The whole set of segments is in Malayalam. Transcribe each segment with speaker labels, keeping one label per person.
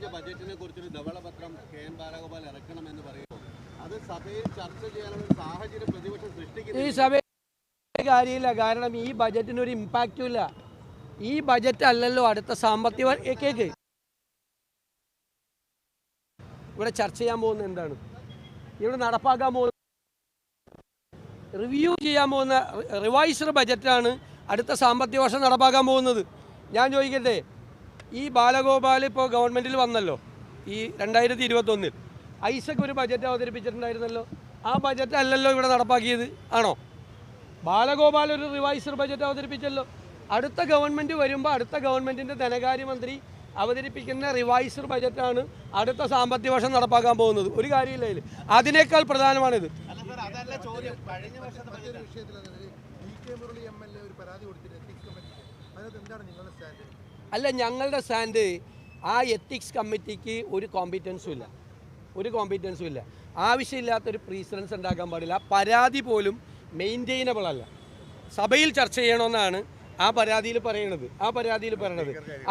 Speaker 1: കഴിഞ്ഞ ബജറ്റിനെ കുറിച്ചൊരു ധവളപത്രം KN ബാലഗോപാൽ ഇറക്കണമെന്ന് പറയുമ്പോൾ അത് സഭയിൽ ചർച്ച ചെയ്യാനുള്ള ഒരു സാഹചര്യം പ്രതിപക്ഷം സൃഷ്ടിക്കുന്നു.
Speaker 2: ഈ സഭയിൽ കാര്യമില്ല. കാരണം ഈ ബജറ്റിനൊരു ഇമ്പാക്റ്റും ഇല്ല. ഈ ബജറ്റ് അല്ലല്ലോ അടുത്ത സാമ്പത്തിക കേക്ക് ഇവിടെ ചർച്ച ചെയ്യാൻ പോകുന്നത് എന്താണ്? ഇവിടെ നടപ്പാക്കാൻ പോകുന്ന റിവ്യൂ ചെയ്യാൻ പോകുന്ന റിവൈസ്ഡ് ബജറ്റാണ് അടുത്ത സാമ്പത്തിക വർഷം നടപ്പാക്കാൻ പോകുന്നത്. ഞാൻ ചോദിക്കട്ടെ, ഈ ബാലഗോപാൽ ഇപ്പോൾ ഗവൺമെൻറ്റിൽ വന്നല്ലോ, ഈ 2021 ഐസക് ഒരു ബജറ്റ് അവതരിപ്പിച്ചിട്ടുണ്ടായിരുന്നല്ലോ. ആ ബജറ്റ് അല്ലല്ലോ ഇവിടെ നടപ്പാക്കിയത്, ആണോ? ബാലഗോപാൽ ഒരു റിവൈസ്ഡ് ബജറ്റ് അവതരിപ്പിച്ചല്ലോ. അടുത്ത ഗവൺമെൻറ് വരുമ്പോൾ അടുത്ത ഗവൺമെൻറ്റിൻ്റെ ധനകാര്യമന്ത്രി അവതരിപ്പിക്കുന്ന റിവൈസ്ഡ് ബജറ്റാണ് അടുത്ത സാമ്പത്തിക വർഷം നടപ്പാക്കാൻ പോകുന്നത്. ഒരു കാര്യമില്ല അതിൽ. അതിനേക്കാൾ പ്രധാനമാണിത്. അല്ല, ഞങ്ങളുടെ സ്റ്റാൻഡ് ആ എത്തിക്സ് കമ്മിറ്റിക്ക് ഒരു കോമ്പീറ്റൻസും ഇല്ല. ആവശ്യമില്ലാത്തൊരു പ്രീസിഡൻസ് ഉണ്ടാക്കാൻ പാടില്ല. പരാതി പോലും മെയിൻറ്റെയിനബിൾ അല്ല. സഭയിൽ ചർച്ച ചെയ്യണമെന്നാണ് ആ പരാതിയിൽ പറയണത്.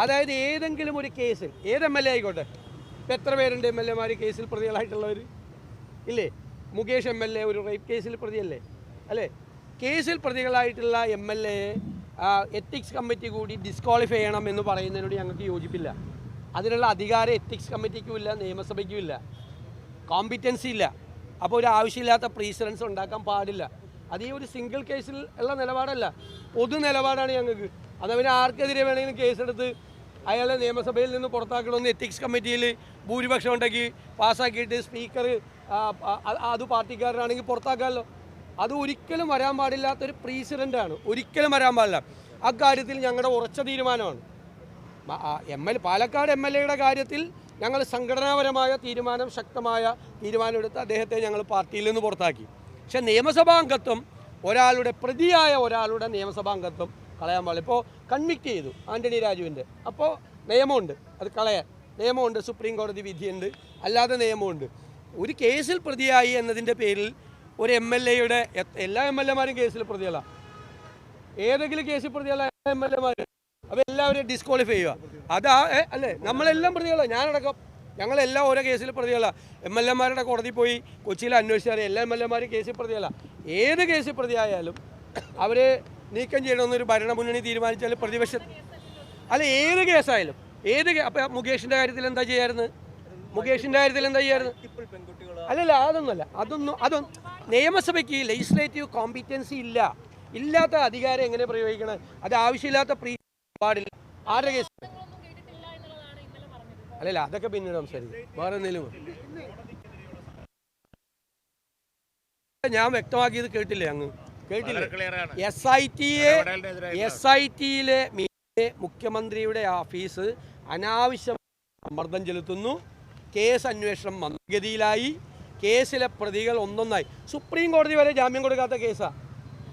Speaker 2: അതായത് ഏതെങ്കിലും ഒരു കേസിൽ ഏത് MLA ആയിക്കോട്ടെ, ഇപ്പം എത്ര പേരുണ്ട് MLA കേസിൽ പ്രതികളായിട്ടുള്ളവർ ഇല്ലേ? മുകേഷ് MLA ഒരു റേപ്പ് കേസിൽ പ്രതിയല്ലേ? അല്ലേ? കേസിൽ പ്രതികളായിട്ടുള്ള MLA എത്തിക്സ് കമ്മിറ്റി കൂടി ഡിസ്ക്വാളിഫൈ ചെയ്യണം എന്ന് പറയുന്നതിനോട് ഞങ്ങൾക്ക് യോജിപ്പില്ല. അതിനുള്ള അധികാരം എത്തിക്സ് കമ്മിറ്റിക്കും ഇല്ല, നിയമസഭയ്ക്കും ഇല്ല, കോമ്പിറ്റൻസി ഇല്ല. അപ്പോൾ ഒരു ആവശ്യമില്ലാത്ത പ്രീസിഡൻസ് ഉണ്ടാക്കാൻ പാടില്ല. അത് ഈ ഒരു സിംഗിൾ കേസിൽ ഉള്ള നിലപാടല്ല, പൊതു നിലപാടാണ് ഞങ്ങൾക്ക്. അതവന് ആർക്കെതിരെ വേണമെങ്കിലും കേസെടുത്ത് അയാളെ നിയമസഭയിൽ നിന്ന് പുറത്താക്കണമെന്ന് എത്തിക്സ് കമ്മിറ്റിയിൽ ഭൂരിപക്ഷം ഉണ്ടെങ്കിൽ പാസ്സാക്കിയിട്ട് സ്പീക്കർ അത് പാർട്ടിക്കാരനാണെങ്കിൽ പുറത്താക്കാമല്ലോ. അത് ഒരിക്കലും വരാൻ പാടില്ലാത്തൊരു പ്രീസിഡൻ്റാണ്, ഒരിക്കലും വരാൻ പാടില്ല. അക്കാര്യത്തിൽ ഞങ്ങളുടെ ഉറച്ച തീരുമാനമാണ്. പാലക്കാട് MLA കാര്യത്തിൽ ഞങ്ങൾ സംഘടനാപരമായ ശക്തമായ തീരുമാനമെടുത്ത് അദ്ദേഹത്തെ ഞങ്ങൾ പാർട്ടിയിൽ നിന്ന് പുറത്താക്കി. പക്ഷേ നിയമസഭാംഗത്വം പ്രതിയായ ഒരാളുടെ നിയമസഭാംഗത്വം കളയാൻ പാടില്ല. ഇപ്പോൾ കൺവിക്റ്റ് ചെയ്തു ആൻ്റണി രാജുവിൻ്റെ, അപ്പോൾ നിയമമുണ്ട് അത് കളയാൻ, നിയമമുണ്ട്, സുപ്രീം കോടതി വിധിയുണ്ട്, അല്ലാതെ നിയമമുണ്ട്. ഒരു കേസിൽ പ്രതിയായി എന്നതിൻ്റെ പേരിൽ ഒരു MLA എല്ലാ MLA കേസിൽ പ്രതികളാണ്. ഏതെങ്കിലും കേസിൽ പ്രതികളായ MLA അപ്പോൾ എല്ലാവരെയും ഡിസ്ക്വാളിഫൈ ചെയ്യുക. അല്ലേ? നമ്മളെല്ലാം പ്രതികളാണ്, ഞാനടക്കം ഞങ്ങളെല്ലാം ഓരോ കേസിൽ പ്രതികളാണ്. MLA കോടതി പോയി കൊച്ചിയിൽ അന്വേഷിച്ചാൽ എല്ലാ MLA കേസിൽ പ്രതികളാണ്. ഏത് കേസിൽ പ്രതിയായാലും അവരെ നീക്കം ചെയ്യണമെന്നൊരു ഭരണമുന്നണി തീരുമാനിച്ചാൽ അല്ല, ഏത് കേസായാലും അപ്പോൾ മുകേഷിൻ്റെ കാര്യത്തിൽ എന്താ ചെയ്യായിരുന്നു? അല്ലല്ല, അതൊന്നും നിയമസഭയ്ക്ക് ലെജിസ്ലേറ്റീവ് കോമ്പീറ്റൻസി ഇല്ലാത്ത അധികാരം എങ്ങനെ പ്രയോഗിക്കണം? അത് ആവശ്യമില്ലാത്ത പാടില്ല. ആരുടെ കേസ്? അല്ലല്ല, അതൊക്കെ പിന്നീട് സംസാരിക്കും. വേറെ എന്തെങ്കിലും ഞാൻ വ്യക്തമാക്കിയത് കേട്ടില്ലേ? SIT-യിലെ മുഖ്യമന്ത്രിയുടെ ഓഫീസ് അനാവശ്യം സമ്മർദ്ദം ചെലുത്തുന്നു. കേസ് അന്വേഷണം മന്ദഗതിയിലായി. കേസിലെ പ്രതികൾ ഒന്നൊന്നായി. സുപ്രീം കോടതി വരെ ജാമ്യം കൊടുക്കാത്ത കേസാണ്.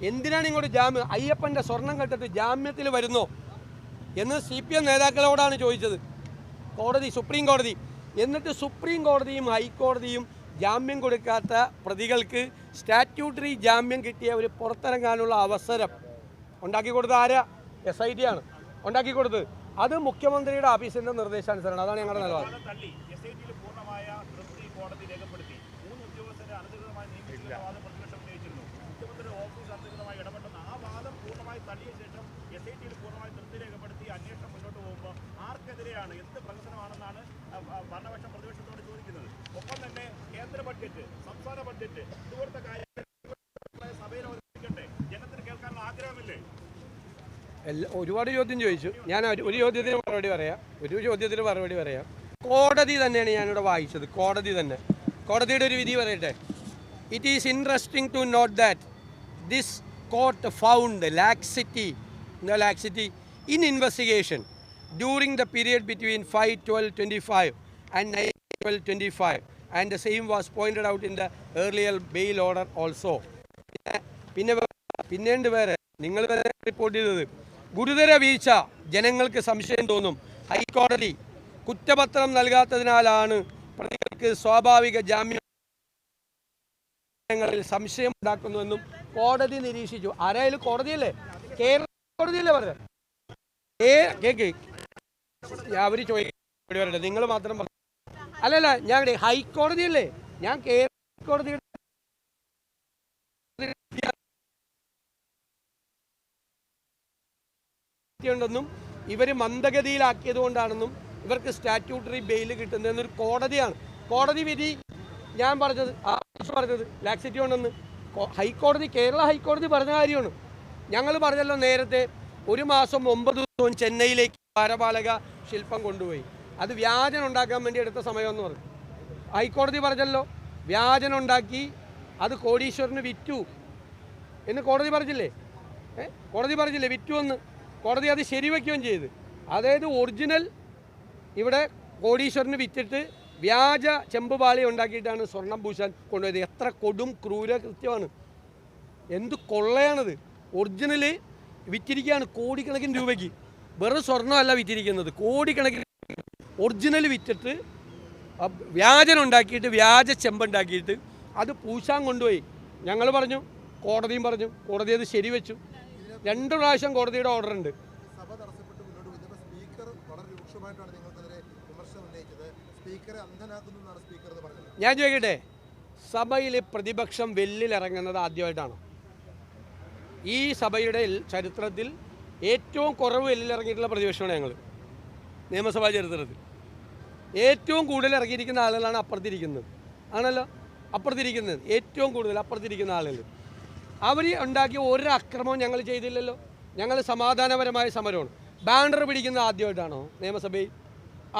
Speaker 2: എന്തിനാണ് ഇങ്ങോട്ട് ജാമ്യം? അയ്യപ്പൻ്റെ സ്വർണം കെട്ടിട്ട് ജാമ്യത്തിൽ വരുന്നോ എന്ന് CPM നേതാക്കളോടാണ് ചോദിച്ചത് സുപ്രീം കോടതി. എന്നിട്ട് സുപ്രീം കോടതിയും ഹൈക്കോടതിയും ജാമ്യം കൊടുക്കാത്ത പ്രതികൾക്ക് സ്റ്റാറ്റ്യൂട്ടറി ജാമ്യം കിട്ടിയ ഒരു പുറത്തിറങ്ങാനുള്ള അവസരം ഉണ്ടാക്കി കൊടുത്തത് ആരാ? SIT ആണ് ഉണ്ടാക്കി കൊടുത്തത്. അത് മുഖ്യമന്ത്രിയുടെ ഓഫീസിൻ്റെ നിർദ്ദേശാനുസരണം. അതാണ് ഞങ്ങളുടെ നിലപാട്.
Speaker 3: ഒപ്പം തന്നെ കേന്ദ്ര ബഡ്ജറ്റ്, സംസ്ഥാന ബഡ്ജറ്റ്, ഇതുപോലത്തെ കാര്യങ്ങൾ സഭയിൽ അവതരിപ്പിക്കട്ടെ, ജനത്തിന് കേൾക്കാനുള്ള ആഗ്രഹമില്ലേ?
Speaker 2: ഒരുപാട് ചോദ്യം ചോദിച്ചു. ഞാൻ ഒരു ചോദ്യത്തിന് മറുപടി പറയാം. കോടതി തന്നെയാണ് ഞാനിവിടെ വായിച്ചത്. കോടതിയുടെ ഒരു വിധി പറയട്ടെ. It is interesting to note that this court found laxity in investigation during the period between 5/12/25 and 9/12/25, and the same was pointed out in the earlier bail order also. പിന്നീട് വേറെ നിങ്ങൾ റിപ്പോർട്ട് ചെയ്തത് ഗുരുതര വീഴ്ച, ജനങ്ങൾക്ക് സംശയം തോന്നും. ഹൈക്കോടതി കുറ്റപത്രം നൽകാത്തതിനാലാണ് പ്രതികൾക്ക് സ്വാഭാവിക ജാമ്യങ്ങളിൽ സംശയം ഉണ്ടാക്കുന്നുവെന്നും കോടതി നിരീക്ഷിച്ചു. ആരായാലും കോടതിയല്ലേ, കേരള കോടതിയല്ലേ പറഞ്ഞത്? അവർ ചോദിക്കും വരട്ടെ, നിങ്ങൾ മാത്രം പറഞ്ഞു. അല്ലല്ല, ഞാൻ ഹൈക്കോടതിയല്ലേ, ഞാൻ ഹൈക്കോടതിയുടെ ും ഇവർ മന്ദഗതിയിലാക്കിയത് കൊണ്ടാണെന്നും ഇവർക്ക് സ്റ്റാറ്റ്യൂട്ടറി ബെയിൽ കിട്ടുന്നതെന്നൊരു കോടതിയാണ്. കോടതി വിധി ഞാൻ പറഞ്ഞത് ലാക്സിറ്റി ഉണ്ടെന്ന് ഹൈക്കോടതി, കേരള ഹൈക്കോടതി പറഞ്ഞ കാര്യമാണ്. ഞങ്ങൾ പറഞ്ഞല്ലോ നേരത്തെ, 1 മാസം 9 ദിവസവും ചെന്നൈയിലേക്ക് ദ്വാരപാലക ശില്പം കൊണ്ടുപോയി. അത് വ്യാജനം ഉണ്ടാക്കാൻ വേണ്ടി എടുത്ത സമയമെന്ന് പറഞ്ഞു. ഹൈക്കോടതി പറഞ്ഞല്ലോ, വ്യാജനം ഉണ്ടാക്കി അത് കോടീശ്വരന് വിറ്റു എന്ന് കോടതി പറഞ്ഞില്ലേ? കോടതി പറഞ്ഞില്ലേ വിറ്റു എന്ന്? കോടതി അത് ശരിവയ്ക്കുകയും ചെയ്ത്. അതായത് ഒറിജിനൽ ഇവിടെ കോടീശ്വരന് വിറ്റിട്ട് വ്യാജ ചെമ്പുപാളി ഉണ്ടാക്കിയിട്ടാണ് സ്വർണ്ണം പൂശാൻ കൊണ്ടുപോയത്. എത്ര കൊടും ക്രൂര കൃത്യമാണ്, എന്ത് കൊള്ളയാണത്. ഒറിജിനല് വിറ്റിരിക്കുകയാണ് കോടിക്കണക്കിന് രൂപയ്ക്ക്. വെറും സ്വർണ്ണമല്ല വിറ്റിരിക്കുന്നത്, കോടിക്കണക്കിന് ഒറിജിനൽ വിറ്റിട്ട് വ്യാജനം ഉണ്ടാക്കിയിട്ട്, വ്യാജ ചെമ്പുണ്ടാക്കിയിട്ട് അത് പൂശാൻ കൊണ്ടുപോയി. ഞങ്ങൾ പറഞ്ഞു, കോടതിയും പറഞ്ഞു, കോടതി അത് ശരിവെച്ചു. 2 പ്രാവശ്യം കോടതിയുടെ ഓർഡർ ഉണ്ട്.
Speaker 4: സഭ തടസ്സപ്പെട്ട് മുന്നോട്ട് പോകുമ്പോൾ സ്പീക്കർ വളരെ രൂക്ഷമായിട്ടാണ് നിങ്ങൾക്കെതിരെ വിമർശനം ഉന്നയിച്ചത്. സ്പീക്കറെ അന്ധനാക്കുന്നു എന്നാണ് സ്പീക്കർ പറഞ്ഞത്.
Speaker 2: ഞാൻ ചോദിക്കട്ടെ, സഭയിൽ പ്രതിപക്ഷം വെല്ലിലിറങ്ങുന്നത് ആദ്യമായിട്ടാണോ? ഈ സഭയുടെ ചരിത്രത്തിൽ ഏറ്റവും കുറവ് വെല്ലിലിറങ്ങിയിട്ടുള്ള പ്രതിപക്ഷമാണ് ഞങ്ങൾ. നിയമസഭാ ചരിത്രത്തിൽ ഏറ്റവും കൂടുതൽ ഇറങ്ങിയിരിക്കുന്ന ആളുകളാണ് അപ്പുറത്തിരിക്കുന്നത്. ആണല്ലോ, അപ്പുറത്തിരിക്കുന്നത് ഏറ്റവും കൂടുതൽ അപ്പുറത്തിരിക്കുന്ന ആളുകൾ. അവർ ഉണ്ടാക്കിയ ഒരു അക്രമവും ഞങ്ങൾ ചെയ്തില്ലല്ലോ. ഞങ്ങൾ സമാധാനപരമായ സമരമാണ്. ബാനർ പിടിക്കുന്നത് ആദ്യമായിട്ടാണോ നിയമസഭയിൽ?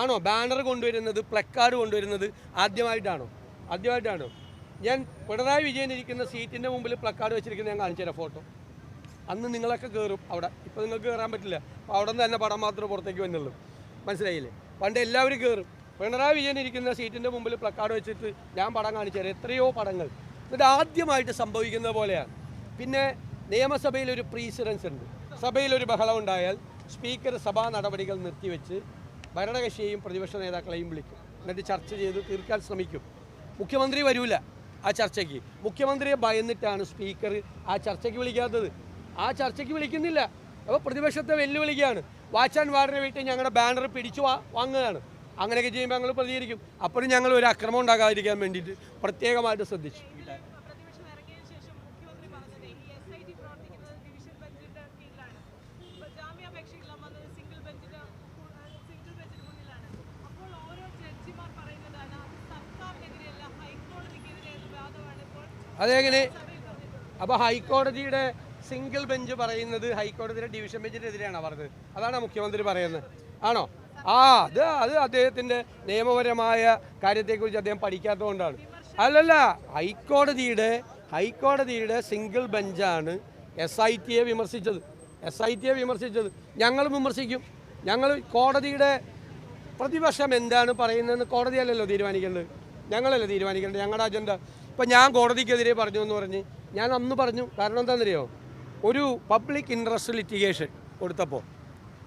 Speaker 2: ആണോ? ബാനർ കൊണ്ടുവരുന്നത്, പ്ലക്കാർഡ് കൊണ്ടുവരുന്നത് ആദ്യമായിട്ടാണോ? ഞാൻ പിണറായി വിജയൻ ഇരിക്കുന്ന സീറ്റിൻ്റെ മുമ്പിൽ പ്ലക്കാർഡ് വെച്ചിരിക്കുന്നത് ഞാൻ കാണിച്ചു തരാം, ഫോട്ടോ. അന്ന് നിങ്ങളൊക്കെ കയറും അവിടെ, ഇപ്പോൾ നിങ്ങൾക്ക് കയറാൻ പറ്റില്ല. അപ്പോൾ അവിടെ നിന്ന് തന്നെ പടം മാത്രമേ പുറത്തേക്ക് വന്നുള്ളൂ. മനസ്സിലായില്ലേ? പണ്ട് എല്ലാവരും കയറും. പിണറായി വിജയൻ ഇരിക്കുന്ന സീറ്റിൻ്റെ മുമ്പിൽ പ്ലക്കാർഡ് വെച്ചിട്ട് ഞാൻ പടം കാണിച്ചു തരാം, എത്രയോ പടങ്ങൾ. ഇത് ആദ്യമായിട്ട് സംഭവിക്കുന്നത് പോലെയാണ്. പിന്നെ നിയമസഭയിലൊരു പ്രീസിഡൻസ് ഉണ്ട്. സഭയിലൊരു ബഹളം ഉണ്ടായാൽ സ്പീക്കർ സഭാ നടപടികൾ നിർത്തിവെച്ച് ഭരണകക്ഷിയെയും പ്രതിപക്ഷ നേതാക്കളെയും വിളിക്കും. എന്നിട്ട് ചർച്ച ചെയ്ത് തീർക്കാൻ ശ്രമിക്കും. മുഖ്യമന്ത്രി വരൂല ആ ചർച്ചയ്ക്ക്. മുഖ്യമന്ത്രിയെ ഭയന്നിട്ടാണ് സ്പീക്കർ ആ ചർച്ചയ്ക്ക് വിളിക്കാത്തത്. ആ ചർച്ചയ്ക്ക് വിളിക്കുന്നില്ല. അപ്പോൾ പ്രതിപക്ഷത്തെ വെല്ലുവിളിക്കുകയാണ്. വാച്ച് ആൻഡ് വാർഡിനെ വീട്ടിൽ ഞങ്ങളുടെ ബാനർ പിടിച്ചു വാങ്ങുകയാണ്. അങ്ങനെയൊക്കെ ചെയ്യുമ്പോൾ ഞങ്ങൾ പ്രതികരിക്കും. അപ്പോഴും ഞങ്ങൾ ഒരു അക്രമം ഉണ്ടാകാതിരിക്കാൻ വേണ്ടിയിട്ട് പ്രത്യേകമായിട്ട് ശ്രദ്ധിച്ചു. അതെങ്ങനെ? അപ്പോൾ ഹൈക്കോടതിയുടെ സിംഗിൾ ബെഞ്ച് പറയുന്നത് ഹൈക്കോടതിയുടെ ഡിവിഷൻ ബെഞ്ചിനെതിരെയാണോ പറഞ്ഞത്? അതാണോ മുഖ്യമന്ത്രി പറയുന്നത്? ആണോ? അത് അദ്ദേഹത്തിൻ്റെ നിയമപരമായ കാര്യത്തെക്കുറിച്ച് അദ്ദേഹം പഠിക്കാത്തതുകൊണ്ടാണ്. അല്ലല്ല, ഹൈക്കോടതിയുടെ സിംഗിൾ ബെഞ്ചാണ് SIT വിമർശിച്ചത്. ഞങ്ങളും വിമർശിക്കും. ഞങ്ങൾ കോടതിയുടെ പ്രതിപക്ഷം എന്താണ് പറയുന്നതെന്ന് കോടതിയല്ലല്ലോ തീരുമാനിക്കേണ്ടത്, ഞങ്ങളല്ലേ തീരുമാനിക്കേണ്ടത്. ഞങ്ങളുടെ അജണ്ട ഇപ്പം ഞാൻ കോടതിക്കെതിരെ പറഞ്ഞു എന്ന് പറഞ്ഞ് ഞാൻ അന്ന് പറഞ്ഞു. കാരണം എന്താണെന്നറിയോ? ഒരു പബ്ലിക് ഇൻട്രസ്റ്റ് ലിറ്റിഗേഷൻ കൊടുത്തപ്പോൾ,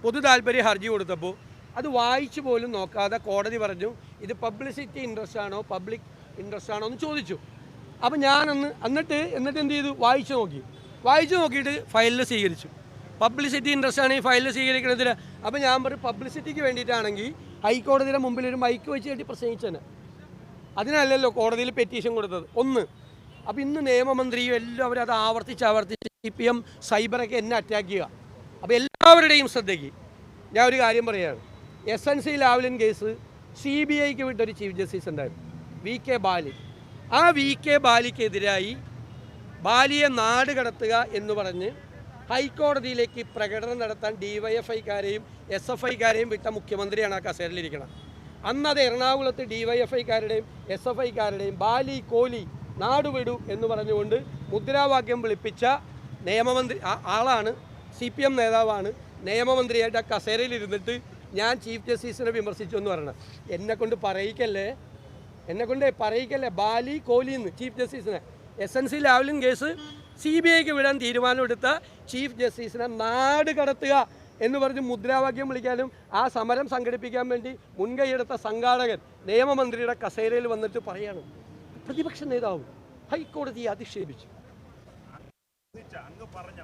Speaker 2: പൊതു താല്പര്യ ഹർജി കൊടുത്തപ്പോൾ അത് വായിച്ചു പോലും നോക്കാതെ കോടതി പറഞ്ഞു ഇത് പബ്ലിസിറ്റി ഇൻട്രസ്റ്റ് ആണോ പബ്ലിക് ഇൻട്രസ്റ്റ് ആണോ എന്ന് ചോദിച്ചു. അപ്പോൾ ഞാനന്ന് എന്നിട്ട് എന്ത് ചെയ്തു? വായിച്ചു നോക്കിയിട്ട് ഫയലിൽ സ്വീകരിച്ചു. പബ്ലിസിറ്റി ഇൻട്രസ്റ്റ് ആണ് ഈ ഫയലിൽ സ്വീകരിക്കുന്നതിന്. അപ്പോൾ ഞാൻ പറഞ്ഞു പബ്ലിസിറ്റിക്ക് വേണ്ടിയിട്ടാണെങ്കിൽ ഹൈക്കോടതിയുടെ മുമ്പിൽ ഒരു മൈക്ക് വെച്ച് കെട്ടി പ്രസംഗിച്ചത്. അതിനല്ലല്ലോ കോടതിയിൽ പെറ്റീഷൻ കൊടുത്തത്. ഒന്ന്. അപ്പോൾ ഇന്ന് നിയമമന്ത്രിയും എല്ലാവരും അത് ആവർത്തിച്ച് CPM സൈബറൊക്കെ എന്നെ അറ്റാക്ക് ചെയ്യുക. അപ്പോൾ എല്ലാവരുടെയും ശ്രദ്ധയ്ക്ക് ഞാൻ ഒരു കാര്യം പറയുകയാണ്. SNC ലാവ്ലിൻ കേസ് CBIക്ക് വിട്ടൊരു ചീഫ് ജസ്റ്റിസ് ഉണ്ടായിരുന്നു, VK ബാലി. ആ VK ബാലിക്കെതിരായി ബാലിയെ നാട് കടത്തുക എന്ന് പറഞ്ഞ് ഹൈക്കോടതിയിലേക്ക് പ്രകടനം നടത്താൻ DYFIക്കാരെയും SFIക്കാരെയും വിട്ട മുഖ്യമന്ത്രിയാണ് ആ കസേരയിലിരിക്കണം. അന്നത് എറണാകുളത്ത് DYFIക്കാരുടെയും SFIക്കാരുടെയും ബാലി കോലി നാടുവിടു എന്ന് പറഞ്ഞുകൊണ്ട് മുദ്രാവാക്യം വിളിപ്പിച്ച നിയമമന്ത്രി ആളാണ്, CPM നേതാവാണ്. നിയമമന്ത്രിയായിട്ട് ആ കസേരയിലിരുന്നിട്ട് ഞാൻ ചീഫ് ജസ്റ്റിസിനെ വിമർശിച്ചു എന്ന് പറയണം. എന്നെക്കൊണ്ട് പറയിക്കല്ലേ ബാലി കോലിന്ന് ചീഫ് ജസ്റ്റിസിനെ. SNC ലാവ്ലിൻ കേസ് CBIക്ക് വിടാൻ തീരുമാനമെടുത്ത ചീഫ് ജസ്റ്റിസിനെ നാട് കടത്തുക എന്ന് പറഞ്ഞ് മുദ്രാവാക്യം വിളിക്കാനും ആ സമരം സംഘടിപ്പിക്കാൻ വേണ്ടി മുൻകൈയെടുത്ത സംഘാടകൻ നിയമമന്ത്രിയുടെ കസേരയിൽ വന്നിട്ട് പറയാണ് പ്രതിപക്ഷ നേതാവ് ഹൈക്കോടതിയെ അധിക്ഷേപിച്ചു.
Speaker 3: അങ്ങ് പറഞ്ഞ